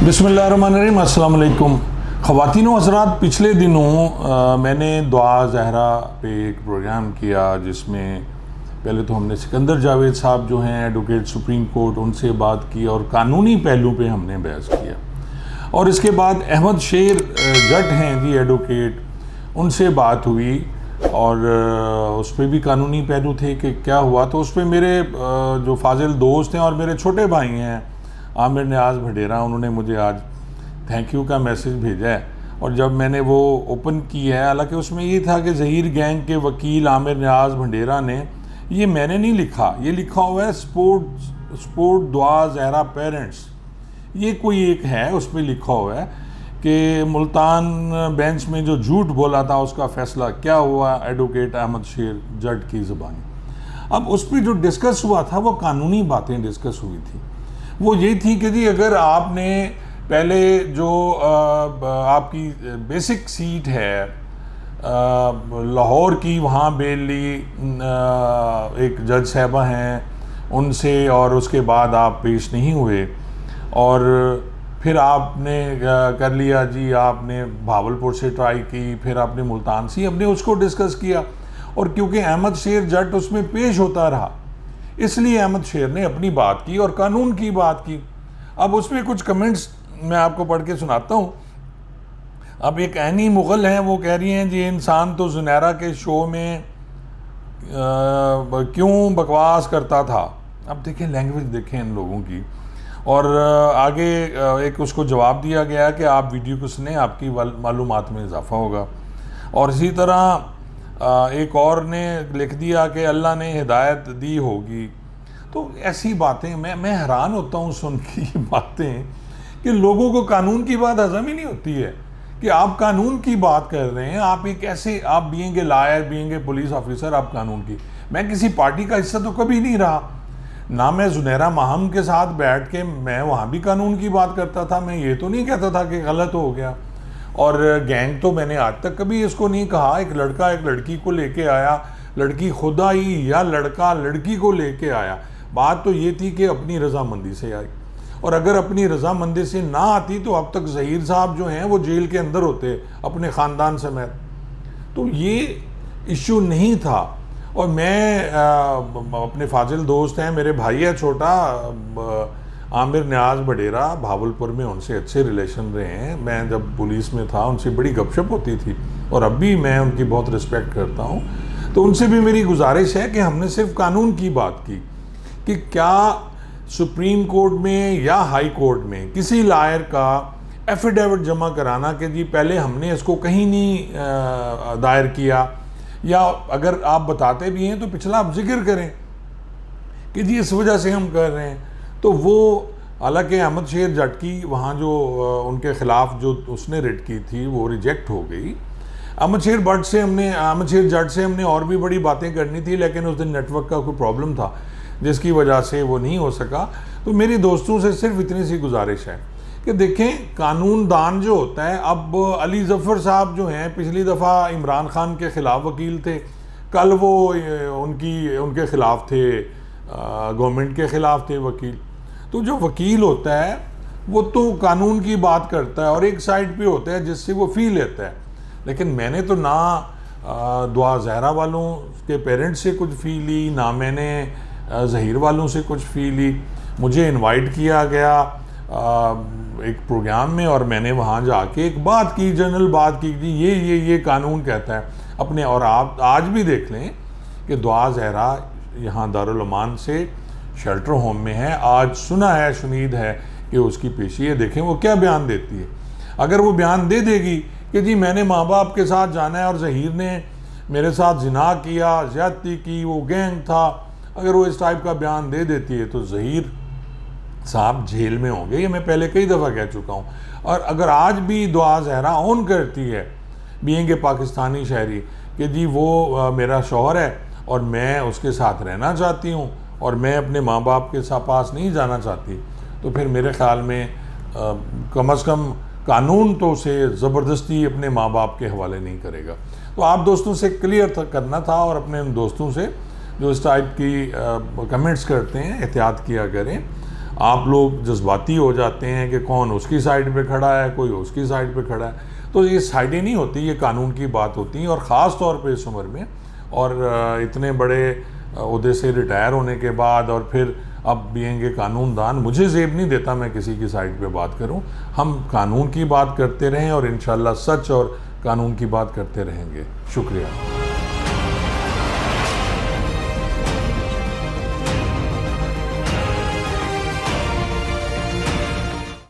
बिस्मिल्लाहिर्रहमानिर्रहीम, अस्सलाम वालेकुम। ख़वातीन व हज़रात, पिछले दिनों मैंने दुआ ज़हरा पे एक प्रोग्राम किया जिसमें पहले तो हमने सिकंदर जावेद साहब जो हैं एडवोकेट सुप्रीम कोर्ट, उनसे बात की और कानूनी पहलू पे हमने बहस किया। और इसके बाद अहमद शेर जट हैं जी एडवोकेट, उनसे बात हुई और उस पर भी कानूनी पहलू थे कि क्या हुआ। तो उस पर मेरे जो फाजिल दोस्त हैं और मेरे छोटे भाई हैं आमिर न्याज भडेरा, उन्होंने मुझे आज थैंक यू का मैसेज भेजा है। और जब मैंने वो ओपन किया है, हालांकि उसमें ये था कि ज़हीर गैंग के वकील आमिर न्याज भडेरा ने, ये मैंने नहीं लिखा, ये लिखा हुआ है स्पोर्ट दुआ ज़हरा पेरेंट्स, ये कोई एक है, उस पर लिखा हुआ है कि मुल्तान बेंच में जो झूठ बोला था उसका फ़ैसला क्या हुआ, एडवोकेट अहमद शेर जट की ज़बानी। अब उस पर जो डिस्कस हुआ था वो कानूनी बातें डिस्कस हुई थी। वो ये थी कि जी अगर आपने पहले जो आपकी बेसिक सीट है लाहौर की, वहाँ बेल ली एक जज साहबा हैं उनसे, और उसके बाद आप पेश नहीं हुए और फिर आपने कर लिया जी, आपने भावलपुर से ट्राई की, फिर आपने मुल्तान से, हमने उसको डिस्कस किया। और क्योंकि अहमद शेर जट उसमें पेश होता रहा, इसलिए अहमद शेर ने अपनी बात की और कानून की बात की। अब उसमें कुछ कमेंट्स मैं आपको पढ़ के सुनाता हूँ। अब एक ऐनी मुग़ल हैं, वो कह रही हैं जी इंसान तो ज़ुनैरा के शो में क्यों बकवास करता था। अब देखें लैंग्वेज देखें इन लोगों की। और आगे एक उसको जवाब दिया गया कि आप वीडियो को सुने, आपकी मालूमात में इजाफ़ा होगा। और इसी तरह एक और ने लिख दिया कि अल्लाह ने हिदायत दी होगी। तो ऐसी बातें मैं हैरान होता हूँ सुन के ये बातें कि लोगों को कानून की बात हज़म ही नहीं होती है कि आप कानून की बात कर रहे हैं। आप एक ऐसे, आप being a lawyer, being a police officer, आप कानून की, मैं किसी पार्टी का हिस्सा तो कभी नहीं रहा ना, मैं ज़ुनैरा माहम के साथ बैठ के मैं वहाँ भी कानून की बात करता था। मैं ये तो नहीं कहता था कि गलत हो गया। और गैंग तो मैंने आज तक कभी इसको नहीं कहा। एक लड़का एक लड़की को लेके आया, लड़की खुद आई या लड़का लड़की को लेके आया, बात तो ये थी कि अपनी रजामंदी से आई। और अगर अपनी रजामंदी से ना आती तो अब तक ज़हीर साहब जो हैं वो जेल के अंदर होते अपने ख़ानदान समेत। तो ये इशू नहीं था। और मैं अपने फाजिल दोस्त हैं, मेरे भाई है छोटा आमिर न्याज भडेरा, भावलपुर में उनसे अच्छे रिलेशन रहे हैं। मैं जब पुलिस में था उनसे बड़ी गपशप होती थी और अब भी मैं उनकी बहुत रिस्पेक्ट करता हूँ। तो उनसे भी मेरी गुजारिश है कि हमने सिर्फ कानून की बात की कि क्या सुप्रीम कोर्ट में या हाई कोर्ट में किसी लायर का एफिडेविट जमा कराना कि जी पहले हमने इसको कहीं नहीं दायर किया, या अगर आप बताते भी हैं तो पिछला आप जिक्र करें कि जी इस वजह से हम कर रहे हैं। तो वो हालांकि अहमद शेर जट की वहाँ जो उनके ख़िलाफ़ जो उसने रिट की थी वो रिजेक्ट हो गई। अहमद शेर जट से हमने और भी बड़ी बातें करनी थी, लेकिन उस दिन नेटवर्क का कोई प्रॉब्लम था जिसकी वजह से वो नहीं हो सका। तो मेरी दोस्तों से सिर्फ इतनी सी गुजारिश है कि देखें कानून दान जो होता है, अब अली ज़फ़र साहब जो हैं पिछली दफ़ा इमरान खान के ख़िलाफ़ वकील थे, कल वो उनके ख़िलाफ़ थे, गवर्नमेंट के ख़िलाफ़ थे वकील। तो जो वकील होता है वो तो कानून की बात करता है और एक साइड पे होता है जिससे वो फ़ी लेता है। लेकिन मैंने तो ना दुआ ज़हरा वालों के पेरेंट्स से कुछ फ़ी ली, ना मैंने ज़हीर वालों से कुछ फ़ी ली। मुझे इनवाइट किया गया एक प्रोग्राम में और मैंने वहाँ जाके एक बात की, जनरल बात की कि ये कानून कहता है अपने। और आप आज भी देख लें कि दुआ ज़हरा यहाँ दारुल अमान से शेल्टर होम में है। आज सुना है, शुनीद है कि उसकी पेशी है, देखें वो क्या बयान देती है। अगर वो बयान दे देगी कि जी मैंने माँ बाप के साथ जाना है और ज़हीर ने मेरे साथ जिना किया, ज़्यादती की, वो गैंग था, अगर वो इस टाइप का बयान दे देती है तो ज़हीर साहब जेल में होंगे। ये मैं पहले कई दफ़ा कह चुका हूँ। और अगर आज भी दुआ ज़हरा ऑन करती है बीइंग ए पाकिस्तानी शहरी कि जी वो मेरा शौहर है और मैं उसके साथ रहना चाहती हूँ और मैं अपने माँ बाप के साथ पास नहीं जाना चाहती, तो फिर मेरे ख़्याल में कम अज़ कम कानून तो उसे ज़बरदस्ती अपने माँ बाप के हवाले नहीं करेगा। तो आप दोस्तों से क्लियर करना था और अपने उन दोस्तों से जो इस टाइप की कमेंट्स करते हैं एहतियात किया करें। आप लोग जज्बाती हो जाते हैं कि कौन उसकी साइड पे खड़ा है, कोई उसकी साइड पे खड़ा है। तो ये साइडें नहीं होती, ये कानून की बात होती है। और ख़ास तौर पे इस उम्र में, और इतने बड़े ओहदे से रिटायर होने के बाद, और फिर अब बीइंग कानूनदान, मुझे ज़ेब नहीं देता मैं किसी की साइड पे बात करूं। हम कानून की बात करते रहें और इंशाल्लाह सच और कानून की बात करते रहेंगे। शुक्रिया।